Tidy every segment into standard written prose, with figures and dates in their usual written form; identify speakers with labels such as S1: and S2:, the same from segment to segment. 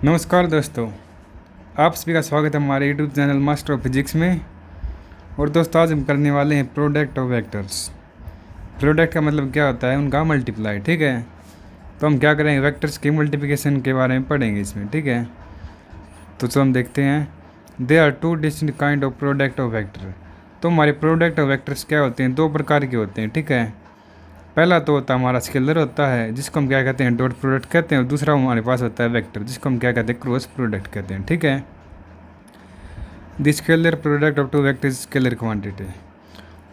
S1: नमस्कार दोस्तों, आप सभी का स्वागत है हमारे YouTube channel master of physics में। और दोस्तों, आज हम करने वाले हैं प्रोडक्ट ऑफ वेक्टर्स। प्रोडक्ट का मतलब क्या होता है? उनका मल्टीप्लाई। ठीक है, तो हम क्या करेंगे, वेक्टर्स की मल्टीप्लिकेशन के बारे में पढ़ेंगे इसमें। ठीक है, तो चलो हम देखते हैं। There are two distinct kind of product of vector. तो हमारे प्रोडक्ट ऑफ वेक्टर्स क्या होते हैं? दो प्रकार के होते हैं। ठीक है, पहला तो होता है हमारा स्केलर होता है, जिसको हम क्या कहते हैं, डॉट प्रोडक्ट कहते हैं। और दूसरा हमारे पास होता है वेक्टर, जिसको हम क्या कहते हैं, क्रॉस प्रोडक्ट कहते हैं। ठीक है, the scalar product of two vector scalar quantity.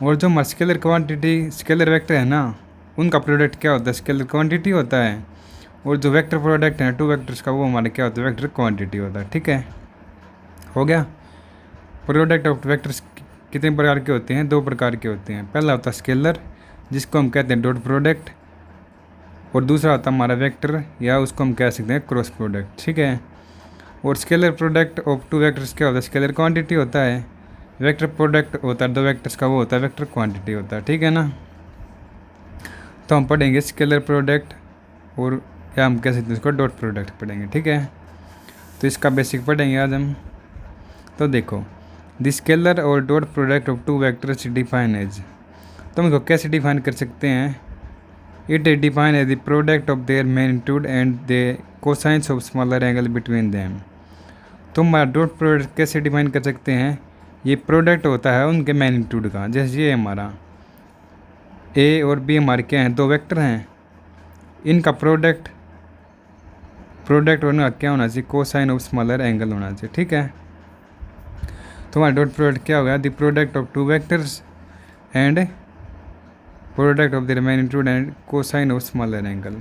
S1: और जो हमारा स्केलर क्वांटिटी स्केलर वेक्टर है ना, उनका प्रोडक्ट क्या होता है? स्केलर क्वांटिटी होता है। और जो वेक्टर प्रोडक्ट है टू वेक्टर्स का, वो हमारा क्या होता है? वेक्टर क्वांटिटी होता है। ठीक है, हो गया। प्रोडक्ट ऑफ वेक्टर्स कितने प्रकार के होते हैं? दो प्रकार के होते हैं। पहला होता है स्केलर, जिसको हम कहते हैं डॉट प्रोडक्ट। और दूसरा होता है हमारा वेक्टर, या उसको हम कह सकते हैं क्रॉस प्रोडक्ट। ठीक है, और scalar product of two vectors क्या होता है? स्केलर क्वांटिटी होता है। वेक्टर प्रोडक्ट होता है दो वेक्टर्स का, वो होता है वेक्टर क्वांटिटी होता है। ठीक है ना, तो हम पढ़ेंगे स्केलर प्रोडक्ट, और या हम कह सकते हैं इसको डॉट प्रोडक्ट पढ़ेंगे। ठीक है, तो इसका बेसिक पढ़ेंगे आज हम। तो देखो, द स्केलर और dot product of two vectors define as. तो हम इसको कैसे डिफाइन कर सकते हैं? It is define as the product of their magnitude and the cosines of smaller angle between them. तो हमारा डॉट प्रोडक्ट कैसे डिफाइन कर सकते हैं? ये प्रोडक्ट होता है उनके मैग्नीट्यूड का। जैसे ये हमारा ए और बी हमारे क्या हैं? दो वेक्टर हैं। इनका प्रोडक्ट होने का क्या होना चाहिए? कोसाइन ऑफ स्मॉलर एंगल होना चाहिए। ठीक है, तो हमारा डॉट प्रोडक्ट क्या हो गया? The product of two vectors and product of the magnitude and cosine of smaller angle.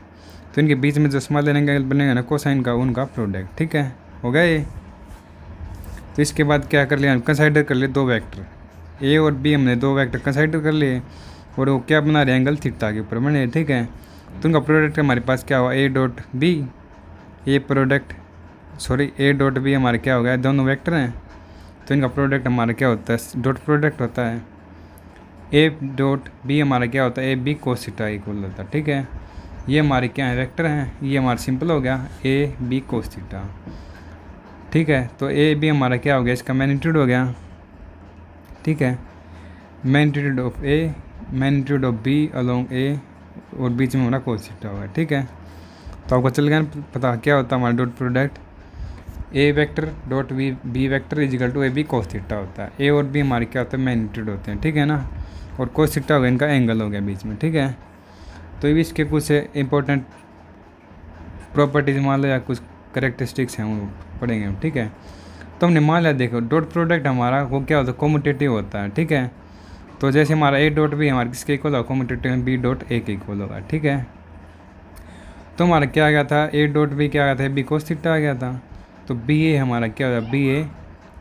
S1: तो इनके बीच में जो स्मॉलर एंगल बनेगा ना कोसाइन का, उनका प्रोडक्ट। ठीक है, हो गया ये। तो इसके बाद क्या कर लिया? हम कंसाइडर कर लिए दो वेक्टर ए और बी। हमने दो वेक्टर कंसाइडर कर लिए, और वो क्या बना रहे? एंगल थीटा के ऊपर बने। ठीक है, तो उनका प्रोडक्ट हमारे पास क्या हुआ? A dot B. A dot B हमारे क्या हो गया? दोनों वेक्टर हैं, तो इनका प्रोडक्ट हमारा क्या होता है? डॉट प्रोडक्ट होता है। ए डॉट बी हमारा क्या होता है? A B cos theta equal होता है। ठीक है, ये हमारे क्या है? वेक्टर हैं। ये हमारा सिंपल हो गया, ए बी कोस थीटा। ठीक है, तो ए बी हमारा क्या हो गया? इसका मैग्नीट्यूड हो गया। ठीक है, magnitude of A, magnitude of B along A, और बीच में हमारा कोस थीटा होगा। ठीक है, तो आपको चल गया पता क्या होता है हमारा dot product? A vector dot B vector is equal to A B cos theta होता है। ए और बी हमारे क्या होते हैं? मैग्नीट्यूड होते हैं। ठीक है ना, और कोस थीटा हो गया इनका एंगल हो गया बीच में। ठीक है, तो ये इसके कुछ इंपॉर्टेंट प्रॉपर्टीज मान लो, या कुछ करेक्टरिस्टिक्स हैं, वो पढ़ेंगे हम। ठीक है, तो हमने मान लिया, देखो डॉट प्रोडक्ट हमारा वो क्या होता है? कॉम्यूटेटिव होता है। ठीक है, तो जैसे हमारा ए डॉट बी हमारे किसके इक्वल होगा? कॉम्यूटेटिव में बी डॉट ए के इक्वल होगा। ठीक है, तो हमारा क्या आ गया था? ए डॉट बी क्या आ गया था? बी कोस थीटा आ गया था। तो बी ए हमारा क्या होगा? बी ए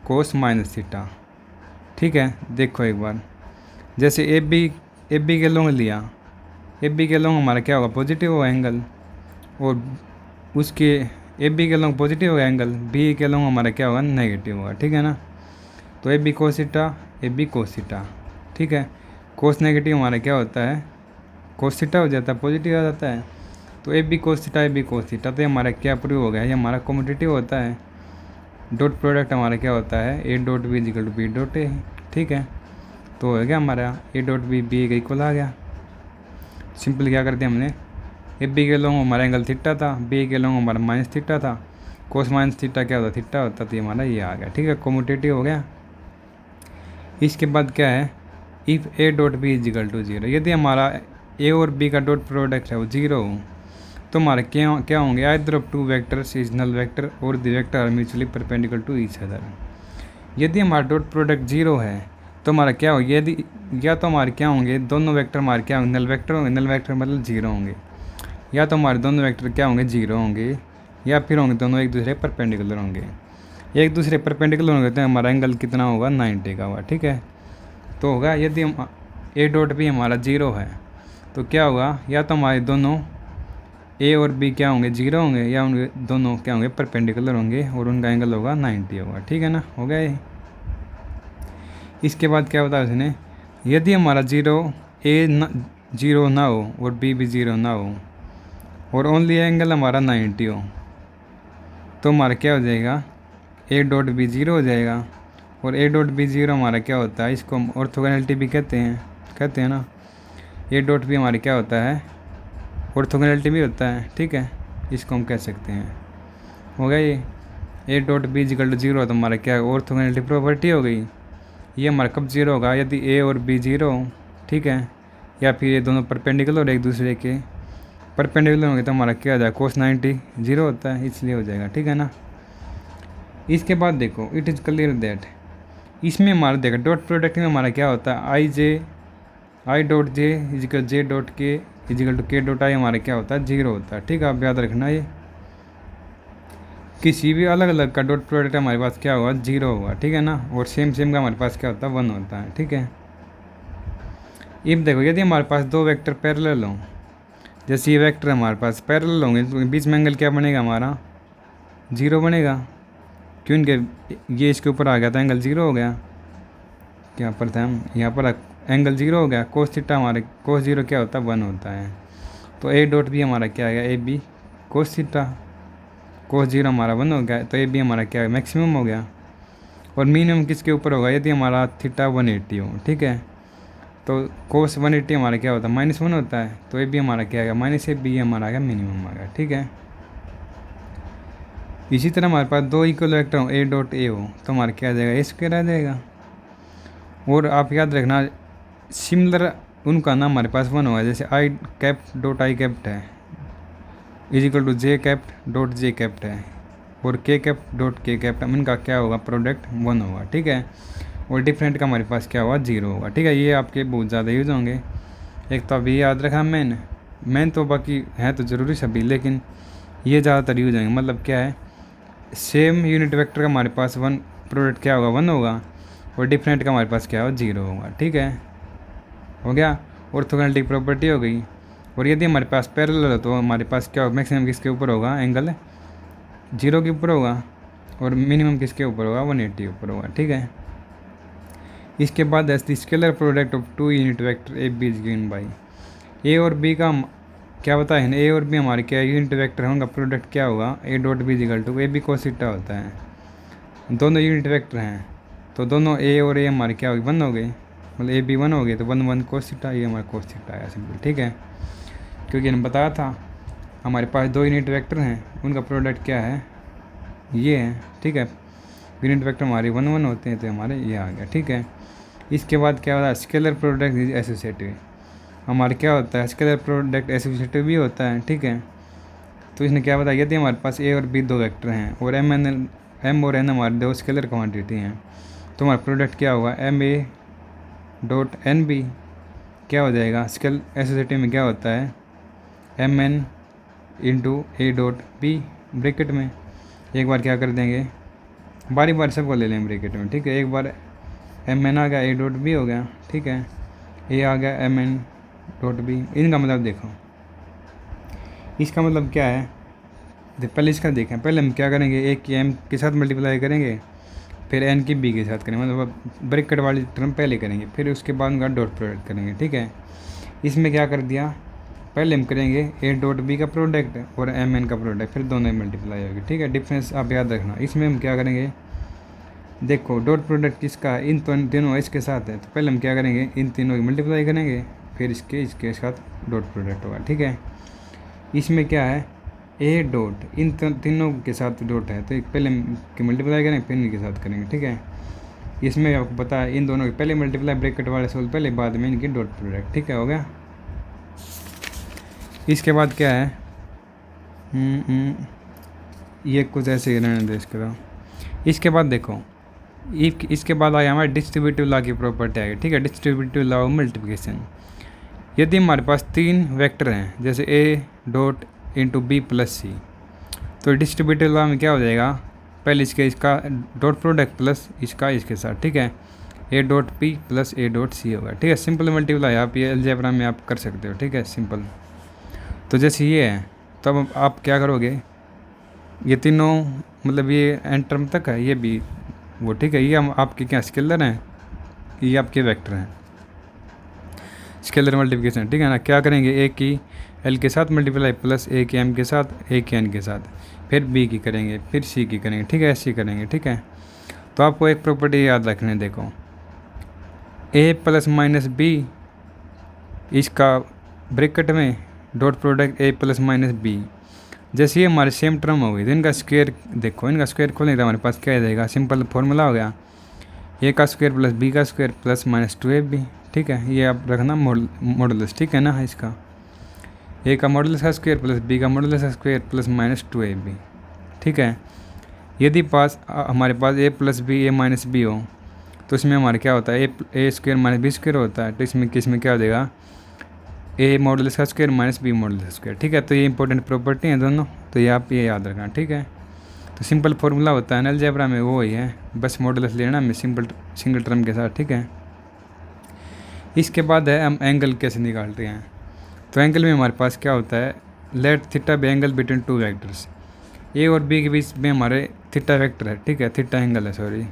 S1: कोस माइनस थीटा। ठीक है, देखो एक बार, जैसे ए बी के लॉन्ग लिया, ए बी के लॉन्ग हमारा क्या होगा? पॉजिटिव होगा एंगल, और उसके ए बी के लॉन्ग पॉजिटिव होगा एंगल, बी के लॉन्ग हमारा क्या होगा? नेगेटिव होगा। ठीक है ना, तो A B cos theta, A B cos theta. ठीक है, कोस नेगेटिव हमारा क्या होता है? कोस थीटा हो जाता है, पॉजिटिव आ जाता है। तो A B cos theta, A B cos theta, तो ये हमारा क्या प्रूव हो गया? ये हमारा कॉम्यूटेटिव होता है। डॉट प्रोडक्ट हमारा क्या होता है? A dot B is equal to B dot A. ठीक है, तो हो गया हमारा ए डॉट बी का इक्वल आ गया। सिंपल क्या कर दिया हमने? ए बी के लॉन्ग हमारा एंगल थीटा था, बी के लॉन्ग हमारा माइनस थीटा था। कोस माइनस थीटा क्या होता? थीटा होता, तो ये हमारा ये आ गया। ठीक है, कॉम्यूटेटिव हो गया। इसके बाद क्या है? If A dot B is equal to zero. यदि हमारा ए और बी का डॉट प्रोडक्ट है वो जीरो हो, तो हमारे क्या होंगे? Either of two vectors is null vector और the vector are mutually perpendicular to each other. यदि हमारा डॉट प्रोडक्ट जीरो है, तो हमारा क्या होगा? यदि या तो हमारे क्या होंगे? दोनों वेक्टर हमारे क्या होंगे? नल वेक्टर होंगे। नल वेक्टर मतलब जीरो होंगे। या तो हमारे दोनों वेक्टर क्या होंगे? जीरो होंगे, या फिर होंगे दोनों एक दूसरे परपेंडिकुलर होंगे। एक दूसरे परपेंडिकुलर होंगे तो हमारा एंगल कितना होगा? 90 का होगा। ठीक है, तो होगा यदि हम ए डॉट बी हमारा जीरो है, तो क्या होगा? या तो हमारे दोनों ए और बी क्या होंगे? जीरो होंगे, या उनके दोनों क्या होंगे? परपेंडिकुलर होंगे, और उनका एंगल होगा 90 होगा। ठीक है ना, हो गया ये। इसके बाद क्या बताया उसने? यदि हमारा जीरो ना हो और बी भी जीरो ना हो, और ओनली एंगल हमारा 90 हो, तो हमारा क्या हो जाएगा, ए डॉट बी ज़ीरो हो जाएगा। और ए डॉट बी ज़ीरो हमारा क्या होता है, इसको हम ऑर्थोगोनैलिटी भी कहते हैं ना। ए डॉट बी हमारा क्या होता है, ऑर्थोगोनैलिटी भी होता है, ठीक है, इसको हम कह सकते हैं। हो गया ये A dot B equal to zero, तो हमारा क्या ऑर्थोगोनैलिटी प्रॉपर्टी हो गई। ये हमारा कब जीरो होगा, यदि ए और बी जीरो, ठीक है, या फिर ये दोनों परपेंडिकुलर एक दूसरे के परपेंडिकुलर होंगे, तो हमारा क्या हो जाएगा, cos 90 जीरो होता है, इसलिए हो जाएगा, ठीक है ना। इसके बाद देखो, इट इज़ क्लियर दैट, इसमें हमारा देखो डॉट प्रोडक्ट में हमारा क्या होता है, I dot J is equal J dot K is equal to K dot I हमारा क्या होता है, जीरो होता है, ठीक है। आप याद रखना, ये किसी भी अलग अलग का डॉट प्रोडक्ट हमारे पास क्या होगा, जीरो होगा, ठीक है ना। और सेम का हमारे पास क्या होता है, 1 होता है, ठीक है। अब देखो, यदि हमारे पास दो वेक्टर पैरेलल हों, जैसे ये वेक्टर हमारे पास पैरेलल होंगे, तो बीच में एंगल क्या बनेगा हमारा, जीरो बनेगा, क्यों, इनके ये इसके ऊपर आ गया था, एंगल जीरो हो गया। क्या पर था हम, यहाँ पर एंगल जीरो हो गया, कोस थीटा हमारे कोस जीरो क्या होता है, 1 होता है। तो ए डॉट भी हमारा क्या आ गया, A B cos theta, cos zero हमारा 1 हो गया, तो ए बी हमारा क्या है, मैक्सिमम हो गया। और मिनिमम किसके ऊपर होगा, यदि हमारा थीटा 180 हो, ठीक है, तो कोस 180 हमारा क्या होता है, -1 होता है, तो ए बी हमारा क्या आएगा, माइनस ए बी हमारा आ गया मिनिमम आ गया, ठीक है। इसी तरह हमारे पास दो इक्वल वेक्टर हो, ए डॉट ए हो, तो हमारा क्या आ जाएगा, ए स्क्वायर आ जाएगा। और आप याद रखना, सिमिलर उनका नाम हमारे पास 1 होगा, जैसे I cap dot I cap है is equal to J cap dot J cap है, और के कैप डॉट के कैप्ट, इनका क्या होगा, प्रोडक्ट 1 होगा, ठीक है। और डिफरेंट का हमारे पास क्या होगा, 0 होगा, ठीक है। ये आपके बहुत ज़्यादा यूज होंगे। एक तो अभी याद रखा मेन तो बाकी है तो ज़रूरी सभी, लेकिन ये ज़्यादातर यूज होंगे। मतलब क्या है, सेम यूनिट वेक्टर का हमारे पास 1 प्रोडक्ट क्या होगा, 1 होगा, और डिफरेंट का हमारे पास क्या होगा, 0 होगा, ठीक है। हो गया, ऑर्थोगोनैलिटी प्रॉपर्टी हो गई। और यदि हमारे पास पैरेलल हो, तो हमारे पास क्या होगा, मैक्सिमम किसके ऊपर होगा, एंगल 0 के ऊपर होगा, और मिनिमम किसके ऊपर होगा, 180 ऊपर होगा, ठीक है। इसके बाद the scalar product of two unit vector A B is given by, A और बी का क्या बताया है, ए और बी हमारे क्या यूनिट वेक्टर है, उनका प्रोडक्ट क्या होगा, A dot B equal to A B cos theta होता है। दोनों यूनिट वेक्टर हैं, तो दोनों ए और ए हमारे क्या हो गए, 1 हो गए, मतलब ए बी 1 हो गए, तो 1 कोस थीटा, ये हमारा कोस थीटा आया सिंपल, ठीक है। क्योंकि हमने बताया था हमारे पास दो यूनिट वेक्टर हैं, उनका प्रोडक्ट क्या है, ये है, ठीक है। यूनिट वेक्टर हमारे 1 होते हैं, तो हमारे ये आ गया, ठीक है। इसके बाद क्या होता है, स्केलर प्रोडक्ट इज एसोसिएटिव, हमारे क्या होता है, स्केलर प्रोडक्ट एसोसिएटिव भी होता है, ठीक है। तो इसने क्या बताया, यदि हमारे पास ए और बी दो वेक्टर हैं, और एम और एन हमारे दो स्केलर क्वांटिटी हैं, तो हमारा प्रोडक्ट क्या होगा, M A dot N B क्या हो जाएगा, स्केल एसोसिएटिव में क्या होता है, M N into A dot B bracket में। एक बार क्या कर देंगे, बारी बारी सबको ले लें ब्रैकेट में, ठीक है। एक बार एम एन आ गया, ए डॉट बी हो गया, ठीक है, ए आ गया एम एन डॉट बी। इनका मतलब देखो, इसका मतलब क्या है, पहले इसका देखें, पहले हम क्या करेंगे, ए की एम के साथ मल्टीप्लाई करेंगे, फिर एन की बी के साथ करेंगे, मतलब ब्रैकेट वाली टर्म पहले करेंगे, फिर उसके बाद उनका डॉट प्रोडक्ट करेंगे, ठीक है। इसमें क्या कर दिया, पहले हम करेंगे ए डॉट बी का प्रोडक्ट और एम एन का प्रोडक्ट, फिर दोनों मल्टीप्लाई होगी, ठीक है। डिफरेंस आप याद रखना। इसमें हम क्या करेंगे, देखो डॉट प्रोडक्ट किसका, इन तीनों इसके साथ है, तो पहले हम क्या करेंगे, इन तीनों की मल्टीप्लाई करेंगे, फिर इसके साथ डॉट प्रोडक्ट होगा, ठीक है। इसमें क्या है, ए डॉट इन तीनों के साथ डॉट है, तो पहले की मल्टीप्लाई करेंगे, फिर इनके साथ करेंगे, ठीक है। इसमें आपको पता है, इन दोनों की पहले मल्टीप्लाई ब्रैकेट वाले सोल पहले, बाद में इनकी डॉट प्रोडक्ट, ठीक है, हो गया। इसके बाद क्या है, ये कुछ ऐसे ही रहने दे इसके दो। इसके बाद देखो, इसके बाद आया हमारे डिस्ट्रीब्यूटिव लॉ की प्रॉपर्टी आई, ठीक है, डिस्ट्रीब्यूटिव लॉ ऑफ मल्टीप्लिकेशन। यदि हमारे पास 3 वेक्टर हैं, जैसे A dot into B plus C, तो डिस्ट्रीब्यूटिव लॉ में क्या हो जाएगा, पहले इसका डॉट प्रोडक्ट प्लस इसके साथ, ठीक है, A dot P plus A dot C होगा, ठीक है। सिंपल मल्टीप्लाई आप ये अलजेब्रा में आप कर सकते हो, ठीक है, सिंपल। तो जैसे ये है, तब आप क्या करोगे, ये तीनों मतलब ये एंड टर्म तक है, ये भी वो, ठीक है। ये हम आपके क्या स्केलर हैं, ये आपके वेक्टर हैं, स्केलर मल्टीप्लिकेशन, ठीक है ना। क्या करेंगे, ए की एल के साथ मल्टीप्लाई प्लस ए के एम के साथ, ए के एन के साथ, फिर बी की करेंगे, फिर सी की करेंगे, ठीक है, ऐसे ही करेंगे, ठीक है। तो आपको एक प्रॉपर्टी याद रखने, देखो ए प्लस माइनस बी, इसका ब्रैकेट में dot product A plus minus B. जैसे ये हमारे सेम टर्म हो गई तो इनका स्क्वायर देखो, इनका स्क्वायर खोलेंगे तो हमारे पास क्या आ जाएगा, सिंपल फॉर्मूला हो गया ए का स्क्वायर प्लस बी का स्क्वायर प्लस माइनस 2ab, ठीक है। ये आप रखना मॉडुलस, ठीक है ना, इसका ए का मॉडुलस का स्क्वायर प्लस बी का मॉडुलस का स्क्वायर प्लस माइनस 2ab, ठीक है। यदि हमारे पास ए प्लस बी ए माइनस बी हो तो इसमें हमारे क्या होता है, ए स्क्वायर माइनस बी स्क्वायर होता है। तो इसमें क्या हो जाएगा, ए मॉडुलस का स्क्वायर माइनस बी मॉडुलस का स्क्वायर, ठीक है। तो ये इंपॉर्टेंट प्रॉपर्टी है दोनों, तो ये आप ये याद रखना, ठीक है। तो सिंपल फार्मूला होता है ना अलजेब्रा में, वो ही है, बस मॉडुलस लेना में सिंगल टर्म के साथ, ठीक है। इसके बाद है हम एंगल कैसे निकालते हैं। तो एंगल में हमारे पास क्या होता है, let theta B angle between two vectors. A और बी के बीच में हमारे थीटा वेक्टर है, ठीक है, थीटा एंगल है, सॉरी।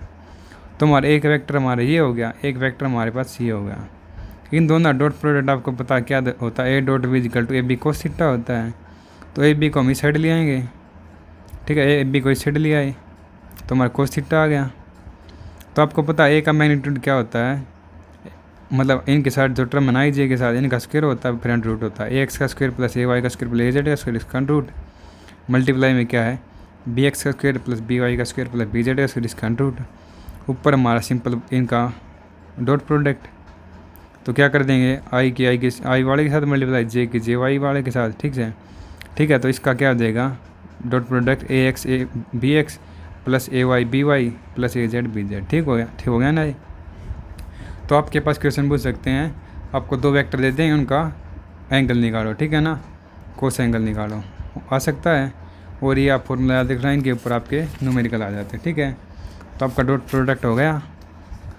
S1: तो हमारा एक वेक्टर हमारा ये हो गया, एक वेक्टर हमारे पास ये हो गया। इन दोनों डॉट प्रोडक्ट आपको पता क्या होता है, A dot B equal to A B cos theta होता है। तो ए बी को हम इस साइड ले आएंगे, ठीक है, ए बी को इस साइड ले आए तो हमारा कोस थीटा आ गया। तो आपको पता है ए का मैग्नीट्यूड क्या होता है, मतलब इनके साथ जो टर्म बनाई जे के साथ इनका स्क्वायर होता है, फ्रंट रूट होता है ए एक्स का स्क्वायर प्लस ए वाई का स्क्वायर प्लस ए जेड का स्क्वायर, इसका रूट मल्टीप्लाई में क्या है, बी एक्स का स्क्वायर प्लस बी वाई का स्क्वायर प्लस बी जेड का स्क्वायर, इसका रूट। ऊपर हमारा सिंपल इनका डॉट प्रोडक्ट, तो क्या कर देंगे, आई वाले के साथ मल्टीप्लाई जे के जे वाई वाले के साथ, ठीक है। तो इसका क्या हो जाएगा, dot product A x A B x plus A y B y plus A z B z, ठीक हो गया ना ये। तो आपके पास क्वेश्चन पूछ सकते हैं, आपको दो वेक्टर दे देंगे, उनका एंगल निकालो, ठीक है ना, कोस एंगल निकालो, आ सकता है। और ये आप फॉर्मूला याद रखना, इनके ऊपर आपके न्यूमेरिकल आ जाते हैं, ठीक है। तो आपका डॉट प्रोडक्ट हो गया।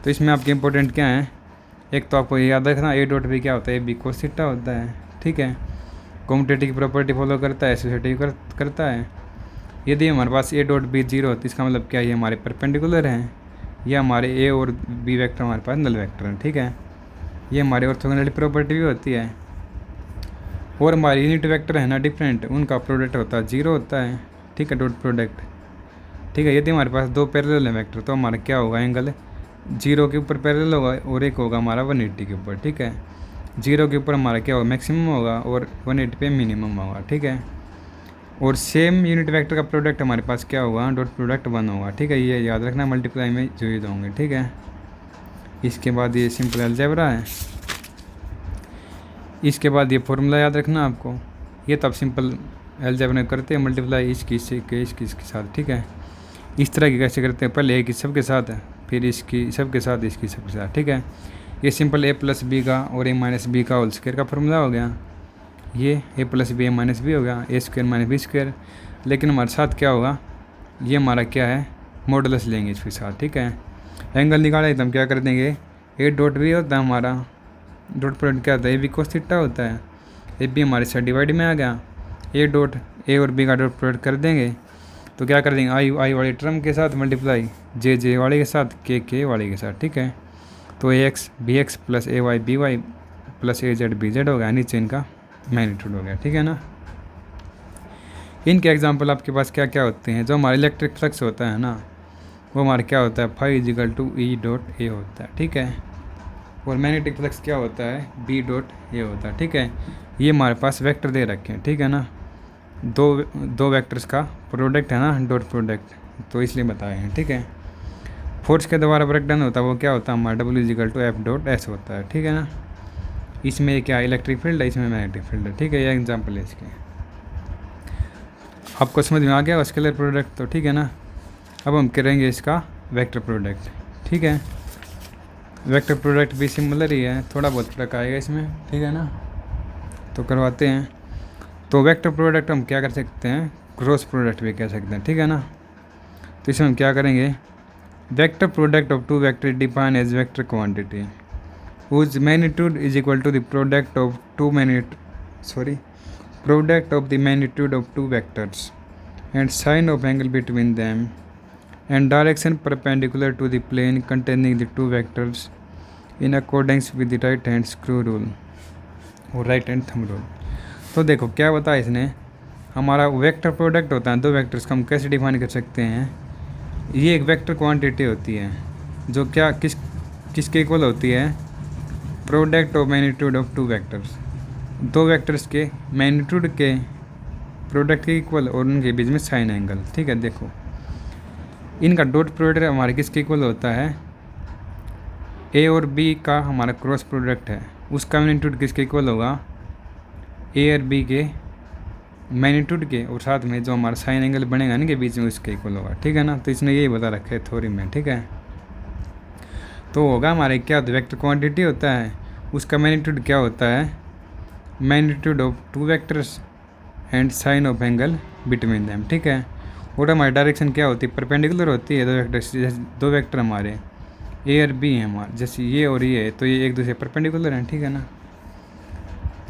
S1: तो इसमें आपके इंपॉर्टेंट क्या है, एक तो आपको याद रखना ए डॉट बी क्या होता है, ए बी कोस थीटा होता है, ठीक है। कॉम्यूटेटिव की प्रॉपर्टी फॉलो करता है, एसोसिएटिव करता है। यदि हमारे पास ए डॉट बी जीरो होती है, इसका मतलब क्या, ये हमारे परपेंडिकुलर हैं, ये हमारे ए और बी वेक्टर हमारे पास नल वेक्टर हैं, ठीक है। ये हमारी ऑर्थोगोनैलिटी प्रॉपर्टी भी होती है। और हमारे यूनिट वेक्टर है ना डिफरेंट, उनका प्रोडक्ट होता है जीरो होता है, ठीक है, डॉट प्रोडक्ट, ठीक है। यदि हमारे पास दो पैरेलल है वेक्टर तो हमारा क्या होगा, एंगल जीरो के ऊपर पैरेलल होगा और एक होगा हमारा 180 के ऊपर, ठीक है। जीरो के ऊपर हमारा क्या होगा, मैक्सिमम होगा, और 180 पे मिनिमम होगा, ठीक है। और सेम यूनिट वेक्टर का प्रोडक्ट हमारे पास क्या होगा, डॉट प्रोडक्ट 1 होगा, ठीक है। ये याद रखना, मल्टीप्लाई में जो ही होंगे, ठीक है। इसके बाद ये सिंपल अलजेब्रा है। इसके बाद ये फॉर्मूला याद रखना आपको, ये तब सिंपल अलजेब्रा करते हैं मल्टीप्लाई इसकी इसके साथ, ठीक है। इस तरह की कैसे करते हैं, पहले एक सबके साथ है, फिर इसकी सबके साथ, इसकी सबके साथ, ठीक है। ये सिंपल ए प्लस बी का और ए माइनस बी का होल स्क्वायर का फॉर्मूला हो गया। ये ए प्लस बी ए माइनस बी हो गया, ए स्क्वायर माइनस बी स्क्वायर। लेकिन हमारे साथ क्या होगा, ये हमारा क्या है, मॉडुलस लेंगे इसके साथ, ठीक है। एंगल निकाले तो हम क्या कर देंगे, ए डॉट बी होता है हमारा, डॉट प्रोडक्ट क्या होता है, ए बी कोस थीटा होता है। ए बी हमारे साथ डिवाइड में आ गया, ए डॉट ए और बी का डॉट प्रोडक्ट कर देंगे तो क्या कर देंगे, आई वाले टर्म के साथ मल्टीप्लाई जे वाले के साथ, के वाले के साथ, ठीक है। तो ए x B x plus A y B y plus A z B Z हो गया, नीचे इनका मैग्नीट्यूड हो गया, ठीक है ना। इनके एग्जांपल आपके पास क्या क्या होते हैं, जो हमारा इलेक्ट्रिक फ्लक्स होता है ना, वो हमारा क्या होता है, phi equal to E dot A होता है, ठीक है। और मैग्नेटिक फ्लक्स क्या होता है, बी डॉट ए होता है, ठीक है। ये हमारे पास वेक्टर दे रखे हैं, ठीक है ना, दो वेक्टर्स का प्रोडक्ट है ना, डॉट प्रोडक्ट, तो इसलिए बताए हैं, ठीक है। फोर्स के द्वारा ब्रेक डाउन होता है, वो क्या होता है हमारा W equal to F dot S होता है, ठीक है ना। इसमें क्या इलेक्ट्रिक फील्ड है, इसमें मैग्नेटिक फील्ड है, ठीक है। ये एग्जाम्पल है इसके, आपको समझ में आ गया स्केलर प्रोडक्ट, तो ठीक है ना। अब हम करेंगे इसका वेक्टर प्रोडक्ट, ठीक है। वेक्टर प्रोडक्ट भी सिमिलर ही है, थोड़ा बहुत फर्क आएगा इसमें, ठीक है ना। तो करवाते हैं। तो वेक्टर प्रोडक्ट हम क्या कर सकते हैं, क्रॉस प्रोडक्ट भी कह सकते हैं, ठीक है ना। तो इसमें हम क्या करेंगे, vector product of two vector define as vector quantity whose magnitude is equal to the product of the magnitude of two vectors and sine of angle between them and direction perpendicular to the plane containing the two vectors in accordance with the right hand screw rule और right hand thumb rule। तो देखो क्या बताया इसने, हमारा vector product होता है, दो वेक्टर्स का हम कैसे डिफाइन कर सकते हैं। ये एक वेक्टर क्वांटिटी होती है जो क्या किसके इक्वल होती है, product of magnitude of two vectors, दो वेक्टर्स के मैग्नीट्यूड के प्रोडक्ट के इक्वल और उनके बीच में साइन एंगल। ठीक है, देखो इनका डॉट प्रोडक्ट हमारे किसके इक्वल होता है, ए और बी का हमारा क्रॉस प्रोडक्ट है, उसका मैग्नीट्यूड किसके इक्वल होगा, ए और बी के मैग्नीट्यूड के, और साथ में जो हमारा साइन एंगल बनेगा इनके बीच में उसके इक्वल होगा। ठीक है ना, तो इसने यही बता रखा है थ्योरी में। ठीक है, तो होगा हमारे क्या होता है, वेक्टर क्वांटिटी होता है, उसका मैग्नीट्यूड क्या होता है, magnitude of two vectors and sine of angle between them. ठीक है, और हमारी डायरेक्शन क्या होती है, परपेंडिकुलर होती है। दो वेक्टर, जैसे दो वेक्टर हमारे ए और बी हैं हमारे, जैसे ये और ये है, तो ये एक दूसरे परपेंडिकुलर हैं। ठीक है ना,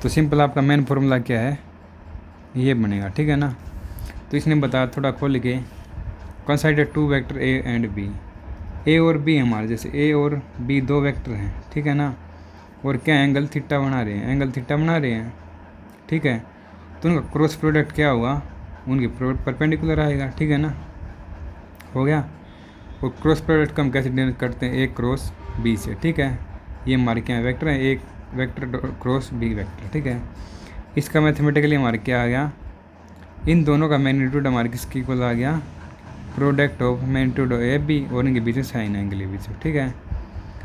S1: तो सिंपल आपका मेन फार्मूला क्या है, ये बनेगा। ठीक है ना, तो इसने बताया थोड़ा खोल के, consider two vector A and B, A और बी हमारे, जैसे ए और बी दो वेक्टर हैं। ठीक है ना, और क्या एंगल थीटा बना रहे हैं, एंगल थीटा बना रहे हैं। ठीक है, तो उनका क्रॉस प्रोडक्ट क्या होगा, उनकी परपेंडिकुलर आएगा। ठीक है ना, हो गया। और क्रॉस प्रोडक्ट को हम कैसे डिनोट करते हैं, ए क्रॉस बी से। ठीक है, ये हमारे क्या वेक्टर है, एक वेक्टर क्रॉस बी वेक्टर। ठीक है, इसका मैथमेटिकली हमारे क्या आ गया, इन दोनों का मैग्नीट्यूड हमारे किसके इक्वल आ गया, product of magnitude of A B और इनके बीच में साइन एंगल के बीच में। ठीक है,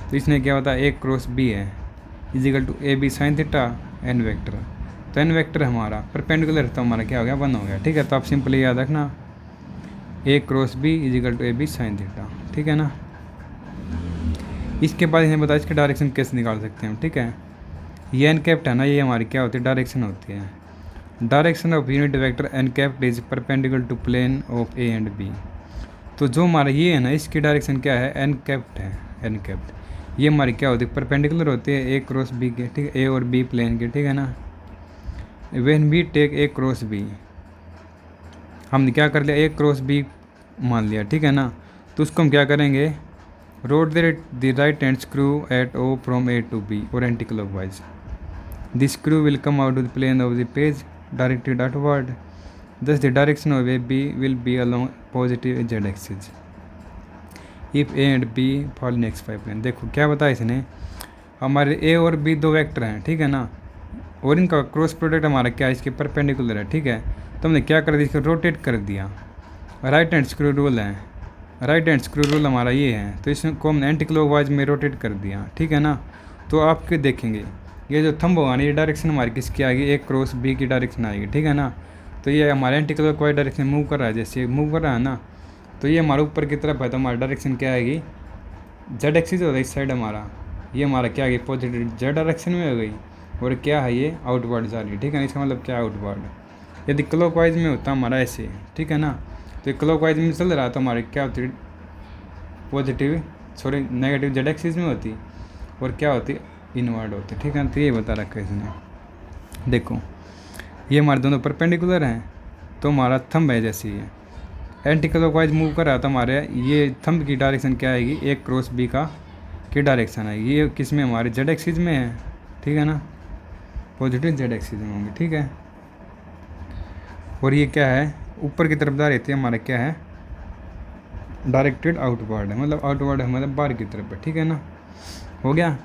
S1: तो इसने क्या होता है, ए क्रॉस बी है is equal to A B sine theta N vector, तो एन वेक्टर हमारा परपेंडिकुलर, तो हमारा क्या हो गया, 1 हो गया। ठीक है, तो आप सिंपली याद रखना, A cross B is equal to A B sine theta. ठीक है ना, इसके बाद इन्हें बताया इसकी डायरेक्शन कैसे निकाल सकते हैं हम। ठीक है, ये एन कैप्ट है ना, ये हमारी क्या होती है, डायरेक्शन होती है। Direction of unit vector N capped is perpendicular to plane of A and B, तो जो हमारा ये है ना, इसकी डायरेक्शन क्या है, एन कैप्ट है, एन कैप्ट, ये हमारी क्या होती है, परपेंडिकुलर होती है ए क्रॉस बी के। ठीक है, ए और बी प्लेन के। ठीक है ना, when we take A cross B, हमने क्या कर लिया, ए क्रॉस बी मान लिया। ठीक है ना, तो उसको हम क्या करेंगे, rotate the right hand screw at O from A to B और anti clockwise, the screw will come out of the plane of the page directed outward, thus the direction of AB will be along positive z axis if A and B fall in xy plane। देखो क्या बताया इसने, हमारे A और B दो vector हैं। ठीक है ना, और इनका क्रॉस प्रोडक्ट हमारा क्या है, इसके परपेंडिकुलर है। ठीक है, तो हमने क्या कर दिया, इसको रोटेट कर दिया। राइट हैंड स्क्रू रूल है, राइट हैंड स्क्रू रूल हमारा ये है, तो इसको हमने एंटी क्लॉकवाइज में रोटेट कर दिया। ठीक है ना, तो आप देखेंगे ये जो थंब होगा ना, ये डायरेक्शन हमारी किसकी आएगी, ए क्रॉस बी की डायरेक्शन आएगी। ठीक है ना, तो ये हमारे एंटी क्लॉकवाइज डायरेक्शन मूव कर रहा है, जैसे मूव कर रहा है ना, तो ये हमारे ऊपर की तरफ है, तो हमारी डायरेक्शन क्या आएगी, जेड एक्सिस होगा इस साइड हमारा, ये हमारा क्या आ गई, पॉजिटिव जेड डायरेक्शन में हो गई, और क्या है ये आउटवर्ड जा रही है। ठीक है, इसका मतलब क्या आउटवर्ड। यदि क्लॉकवाइज में होता हमारा ऐसे, ठीक है ना, तो क्लॉकवाइज में चल रहा तो हमारे क्या होती, positive sorry negative Z axis में होती, और क्या होती, इनवर्ड होती। ठीक है, तो ये बता रखा है इसने। देखो ये हमारे दोनों परपेंडिकुलर हैं, तो हमारा थंब है जैसे ये एंटी क्लॉकवाइज मूव कर रहा था हमारे, ये थंब की डायरेक्शन क्या आएगी, ए क्रॉस बी का की डायरेक्शन आएगी, ये किस में हमारे जेड एक्सिस में है। ठीक है ना, पॉजिटिव जेड एक्सिस में होंगे। ठीक है, और ये क्या है, ऊपर की तरफ जा रही थी हमारा क्या है, डायरेक्टेड आउटवर्ड है, मतलब आउटवर्ड है मतलब बाहर की तरफ है। ठीक है ना, हो गया।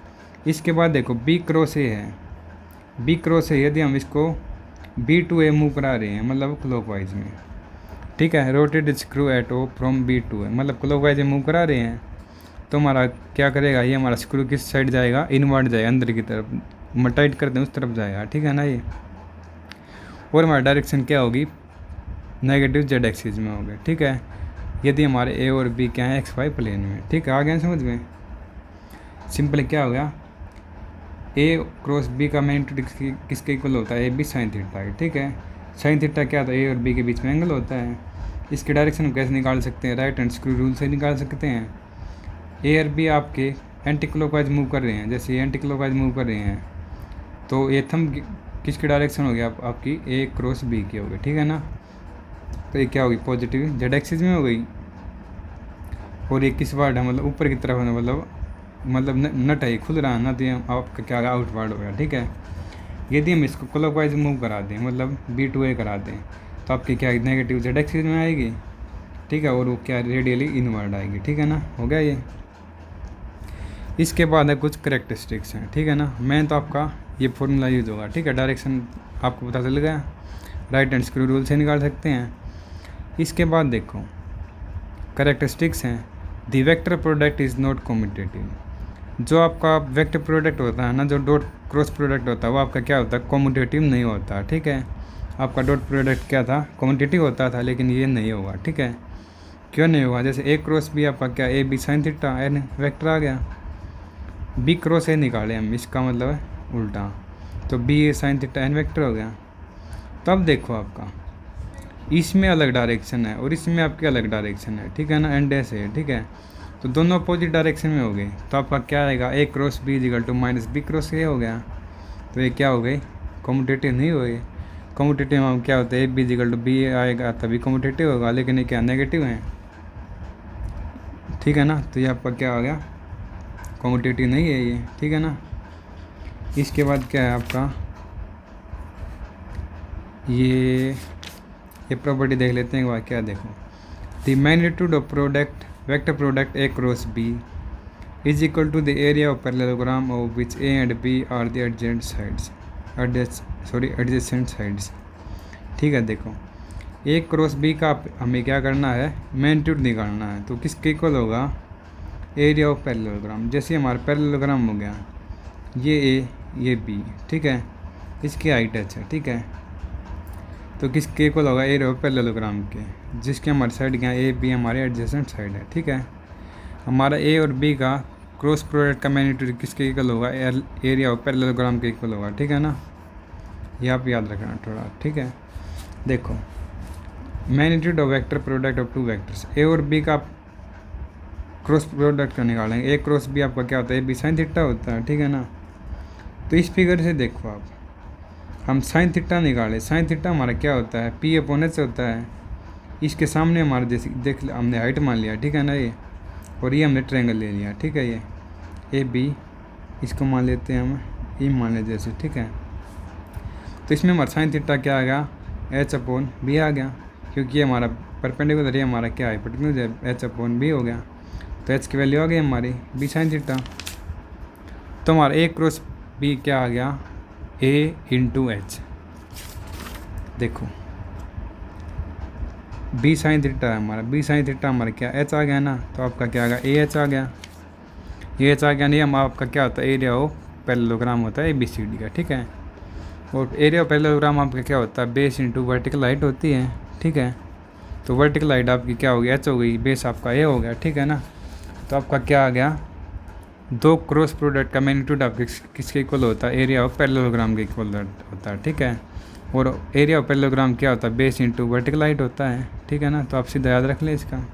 S1: इसके बाद देखो बी क्रॉस ए है, बी क्रॉस ए यदि हम इसको बी टू ए मूव करा रहे हैं, मतलब क्लॉकवाइज में। ठीक है, rotate screw at O from B to A, मतलब क्लॉकवाइज में मूव करा रहे हैं, तो हमारा क्या करेगा, ये हमारा स्क्रू किस साइड जाएगा, इनवर्ड जाएगा, अंदर की तरफ, टाइट करते हैं उस तरफ जाएगा। ठीक है ना, ये और हमारी डायरेक्शन क्या होगी, नेगेटिव जेड एक्सिस में होगी। ठीक है, यदि हमारे ए और बी क्या है, एक्स वाई प्लेन में। ठीक है, आ गया समझ में। सिंपल क्या हो गया, ए क्रॉस बी का मैग्नीट्यूड किसके इक्वल होता है, ए बी साइन थीटा है। ठीक है, साइन थीटा क्या होता है, ए और बी के बीच में एंगल होता है। इसके डायरेक्शन हम कैसे निकाल सकते हैं, राइट हैंड स्क्रू रूल से निकाल सकते हैं। ए और बी आपके एंटी क्लॉकवाइज मूव कर रहे हैं, जैसे एंटी क्लॉकवाइज मूव कर रहे हैं, तो ये थंब किसकी डायरेक्शन हो गया, आपकी ए क्रॉस बी की हो गई। ठीक है ना, तो ये क्या होगी, पॉजिटिव जेड एक्सिस में हो गई, और ये किस वर्ड है, मतलब ऊपर की तरफ है, मतलब नट है, खुल रहा है ना, तो ये आपका क्या आउटवर्ड हो गया। ठीक है, यदि हम इसको क्लॉकवाइज मूव करा दें, मतलब बी टू ए करा दें, तो आपकी क्या नेगेटिव जेड एक्सिस में आएगी, ठीक है, और वो क्या रेडियली इनवर्ड आएगी, ठीक है ना, हो गया ये। इसके बाद है कुछ करेक्टरिस्टिक्स हैं, ठीक है ना। मैं तो आपका ये फॉर्मूला यूज होगा, ठीक है, डायरेक्शन आपको पता चल गया, राइट हैंड स्क्रू रूल से निकाल सकते हैं। इसके बाद देखो करेक्टरिस्टिक्स हैं, the vector product is not commutative. जो आपका वेक्टर प्रोडक्ट होता है ना, जो डॉट क्रॉस प्रोडक्ट होता है, वो आपका क्या होता है, कॉम्यूटेटिव नहीं होता, ठीक है। आपका डॉट प्रोडक्ट क्या था, कॉम्यूटेटिव होता था, लेकिन ये नहीं होगा, ठीक है। क्यों नहीं होगा, जैसे ए क्रॉस बी आपका क्या, A B sine theta N vector आ गया, बी क्रॉस ए निकाले हम, इसका मतलब है उल्टा, तो बी ए साइन थीटा एन वेक्टर हो गया। तो अब देखो आपका इसमें अलग डायरेक्शन है और इसमें आपकी अलग डायरेक्शन है, ठीक है ना, एंड ऐसे है, ठीक है। तो दोनों अपोजिट डायरेक्शन में हो गए, तो आपका क्या आएगा, A cross B equal to minus B cross A हो गया। तो ये क्या हो गई, कॉम्यूटेटिव नहीं हो गई। कॉम्यूटेटिव में क्या होता है, A B equal to B आएगा तभी कॉम्यूटेटिव होगा, लेकिन ये क्या नेगेटिव है, ठीक है ना। तो ये आपका क्या हो गया, कॉम्यूटेटिव नहीं है ये, ठीक है ना। इसके बाद क्या है आपका, ये प्रॉपर्टी देख लेते हैं एक बार, क्या देखो, the magnitude of product vector product A cross B is equal to the area of parallelogram of which A and B are the adjacent sides, ठीक है। देखो ए क्रॉस बी का हमें क्या करना है, मैग्नीट्यूड निकालना है, तो किसके इक्वल होगा, एरिया ऑफ पैरेललोग्राम। जैसे हमारा पैरेललोग्राम हो गया, ये ए ये बी, ठीक है, इसकी हाइट एच है, ठीक है। तो किसके इक्वल होगा, एरिया ऑफ पैरेललोग्राम के, जिसके हमारी साइड क्या, ए बी हमारे एडजेसेंट साइड है, ठीक है। हमारा ए और बी का क्रॉस प्रोडक्ट का मैग्नीट्यूड किसके इक्वल होगा, एरिया ऑफ पैरेललोग्राम के इक्वल होगा, ठीक है ना। ये आप याद रखना थोड़ा, ठीक है। देखो magnitude of vector product of two vectors, A और बी का क्रॉस प्रोडक्ट का निकालेंगे, ए क्रॉस बी आपका क्या होता है, ए बी साइन थीटा होता है, ठीक है ना। तो इस फिगर से देखो आप, हम साइन थीटा निकाले, साइन थीटा हमारा क्या होता है, पी अपॉन एच होता है। इसके सामने हमारे जैसे देख हमने हाइट मान लिया, ठीक है ना, ये, और ये हमने ट्रायंगल ले लिया, ठीक है, ये ए बी, इसको मान लेते हैं हम ई मान लेते जैसे, ठीक है। तो इसमें हमारा साइन थीटा क्या आ गया, एच अपॉन बी आ गया, क्योंकि ये हमारा परपेंडिकुलर है, हमारा क्या है, हाइपोटेन्यूज है, एच अपॉन बी हो गया। तो एच की वैल्यू आ गई हमारी बी साइन थीटा। तो हमारा ए क्रॉस बी क्या आ गया, ए इंटू एच। देखो बी साइन थीटा है हमारा, बी साइन थीटा हमारा क्या एच आ गया ना, तो आपका क्या आ गया, ए एच आ गया, ए एच आ गया नहीं, हम आपका क्या होता है, एरिया ऑफ पैरेललोग्राम होता है ए बी सी डी का, ठीक है। और एरिया ऑफ पैरेललोग्राम आपका क्या होता है, बेस इंटू वर्टिकल हाइट होती है, ठीक है। तो वर्टिकल हाइट आपकी क्या हो गई, एच हो गई, बेस आपका ए हो गया, ठीक है ना। तो आपका क्या आ गया, दो क्रॉस प्रोडक्ट का मैग्नीट्यूड आपके किसके इक्वल होता है, एरिया ऑफ पैरेललोग्राम के इक्वल होता है, ठीक है। और एरिया ऑफ पैरेललोग्राम क्या होता है, बेस इंटू वर्टिकल हाइट होता है, ठीक है ना। तो आप सीधा याद रख लें इसका,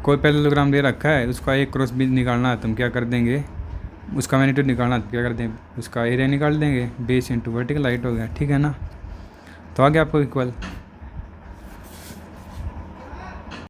S1: कोई पैरेललोग्राम दे रखा है, उसका एक क्रॉस भी निकालना है, तो हम क्या कर देंगे, उसका मैग्नीट्यूड निकालना है तो क्या कर देंगे, उसका एरिया निकाल देंगे, बेस इंटू वर्टिकल हाइट हो गया, ठीक है ना। तो आ गया आपको इक्वल।